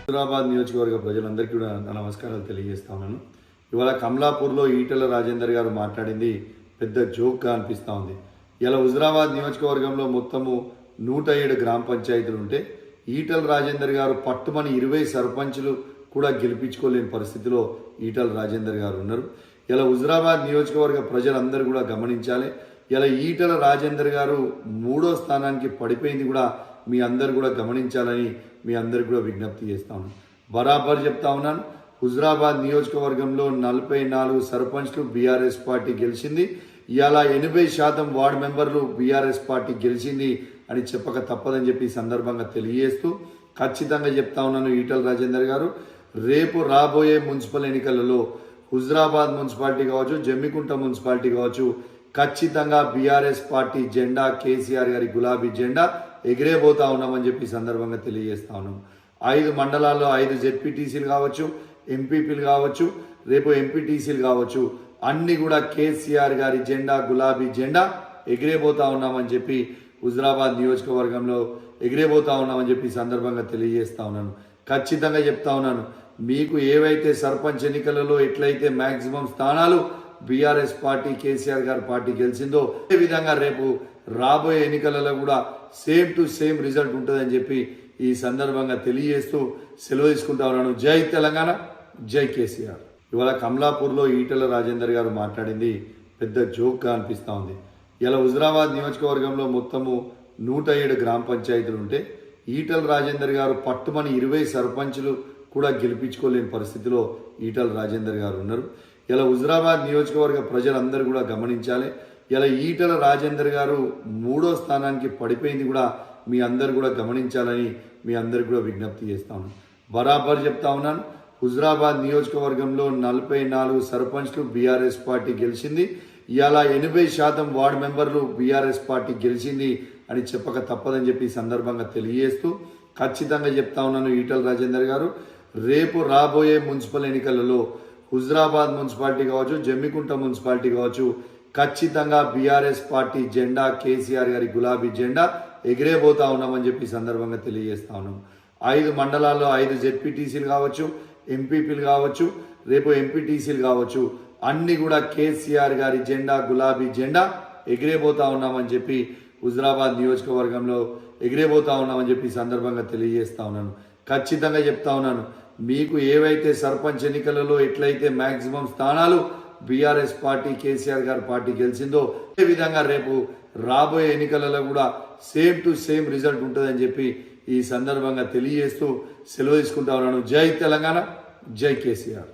హైదరాబాద్ నియోజకవర్గ ప్రజలందరికీ కూడా నా నమస్కారాలు తెలియజేస్తా ఉన్నాను. ఇవాళ కమలాపూర్లో ఈటెల రాజేందర్ గారు మాట్లాడింది పెద్ద జోక్గా అనిపిస్తూ ఉంది. ఇలా హుజురాబాద్ నియోజకవర్గంలో మొత్తము 107 గ్రామ పంచాయతీలు ఉంటే ఈటెల రాజేందర్ గారు పట్టుమని 20 సర్పంచులు కూడా గెలిపించుకోలేని పరిస్థితిలో ఈటెల రాజేందర్ గారు ఉన్నారు. ఇలా హుజురాబాద్ నియోజకవర్గ ప్రజలందరూ కూడా గమనించాలి. ఇలా ఈటెల రాజేందర్ గారు 3వ స్థానానికి పడిపోయింది కూడా మీ అందరు కూడా గమనించాలని మీ అందరికి కూడా విజ్ఞప్తి చేస్తాను. బరాబర్ చెప్తా ఉన్నాను. హుజురాబాద్ నియోజకవర్గంలో 44 సర్పంచ్లు బీఆర్ఎస్ పార్టీ గెలిచింది. ఇలా 80% వార్డు మెంబర్లు బీఆర్ఎస్ పార్టీ గెలిచింది అని చెప్పక తప్పదని చెప్పి ఈ సందర్భంగా తెలియజేస్తూ ఖచ్చితంగా చెప్తా ఉన్నాను. ఈటెల రాజేందర్ గారు రేపు రాబోయే మున్సిపల్ ఎన్నికలలో హుజురాబాద్ మున్సిపాలిటీ కావచ్చు, జమ్మికుంట మున్సిపాలిటీ కావచ్చు, ఖచ్చితంగా బీఆర్ఎస్ పార్టీ జెండా, కేసీఆర్ గారి గులాబీ జెండా ఎగిరేబోతా ఉన్నామని చెప్పి సందర్భంగా తెలియజేస్తా ఉన్నాం. 5 మండలాల్లో 5 జెడ్పీటీసీలు కావచ్చు, ఎంపీపీలు కావచ్చు, రేపు ఎంపీటీసీలు కావచ్చు, అన్ని కూడా కేసీఆర్ గారి జెండా, గులాబీ జెండా ఎగిరేబోతా ఉన్నామని చెప్పి హుజురాబాద్ నియోజకవర్గంలో ఎగిరేబోతా ఉన్నామని చెప్పి సందర్భంగా తెలియజేస్తా ఉన్నాను. ఖచ్చితంగా చెప్తా ఉన్నాను. మీకు ఏవైతే సర్పంచ్ ఎన్నికలలో ఎట్లయితే మ్యాక్సిమం స్థానాలు బీఆర్ఎస్ పార్టీ, కేసీఆర్ గారి పార్టీ గెలిచిందో అదే విధంగా రేపు రాబోయే ఎన్నికలలో కూడా సేమ్ టు సేమ్ రిజల్ట్ ఉంటుందని చెప్పి ఈ సందర్భంగా తెలియజేస్తూ సెలవు తీసుకుంటా ఉన్నాను. జై తెలంగాణ, జై కేసీఆర్. ఇవాళ కమలాపూర్లో ఈటెల రాజేందర్ గారు మాట్లాడింది పెద్ద జోక్గా అనిపిస్తూ ఉంది. ఇలా హుజురాబాద్ నియోజకవర్గంలో మొత్తము 107 గ్రామ పంచాయతీలు ఉంటే ఈటెల రాజేందర్ గారు పట్టుమని 20 సర్పంచులు కూడా గెలిపించుకోలేని పరిస్థితిలో ఈటెల రాజేందర్ గారు ఉన్నారు. ఇలా హుజురాబాద్ నియోజకవర్గ ప్రజలందరూ కూడా గమనించాలి. ఇలా ఈటెల రాజేందర్ గారు 3వ స్థానానికి పడిపోయింది కూడా మీ అందరు కూడా గమనించాలని మీ అందరికి కూడా విజ్ఞప్తి చేస్తాను. బరాబర్ చెప్తా ఉన్నాను. హుజురాబాద్ నియోజకవర్గంలో 44 సర్పంచ్లు బీఆర్ఎస్ పార్టీ గెలిచింది. ఇలా 80% వార్డు మెంబర్లు బీఆర్ఎస్ పార్టీ గెలిచింది అని చెప్పక తప్పదని చెప్పి ఈ సందర్భంగా తెలియజేస్తూ ఖచ్చితంగా చెప్తా ఉన్నాను. ఈటెల రాజేందర్ గారు రేపు రాబోయే మున్సిపల్ ఎన్నికలలో హుజురాబాద్ మున్సిపాలిటీ కావచ్చు, జమ్మికుంట మున్సిపాలిటీ కావచ్చు, ఖచ్చితంగా బీఆర్ఎస్ పార్టీ జెండా, కేసీఆర్ గారి గులాబీ జెండా ఎగిరేబోతా ఉన్నామని చెప్పి సందర్భంగా తెలియజేస్తా ఉన్నాం. 5 మండలాల్లో 5 జెడ్పీటీసీలు కావచ్చు, ఎంపీపీలు కావచ్చు, రేపు ఎంపీటీసీలు కావచ్చు, అన్ని కూడా కేసీఆర్ గారి జెండా, గులాబీ జెండా ఎగిరేబోతా ఉన్నామని చెప్పి హుజురాబాద్ నియోజకవర్గంలో ఎగిరేబోతా ఉన్నామని చెప్పి సందర్భంగా తెలియజేస్తా ఉన్నాను. ఖచ్చితంగా చెప్తా ఉన్నాను. మీకు ఏవైతే సర్పంచ్ ఎన్నికలలో ఎట్లయితే మ్యాక్సిమం స్థానాలు బీఆర్ఎస్ పార్టీ, కేసీఆర్ గారి పార్టీ గెలిచిందో అదే విధంగా రేపు రాబోయే ఎన్నికలలో కూడా సేమ్ టు సేమ్ రిజల్ట్ ఉంటుందని చెప్పి ఈ సందర్భంగా తెలియజేస్తూ సెలవు తీసుకుంటా ఉన్నాను. జై తెలంగాణ, జై కేసీఆర్.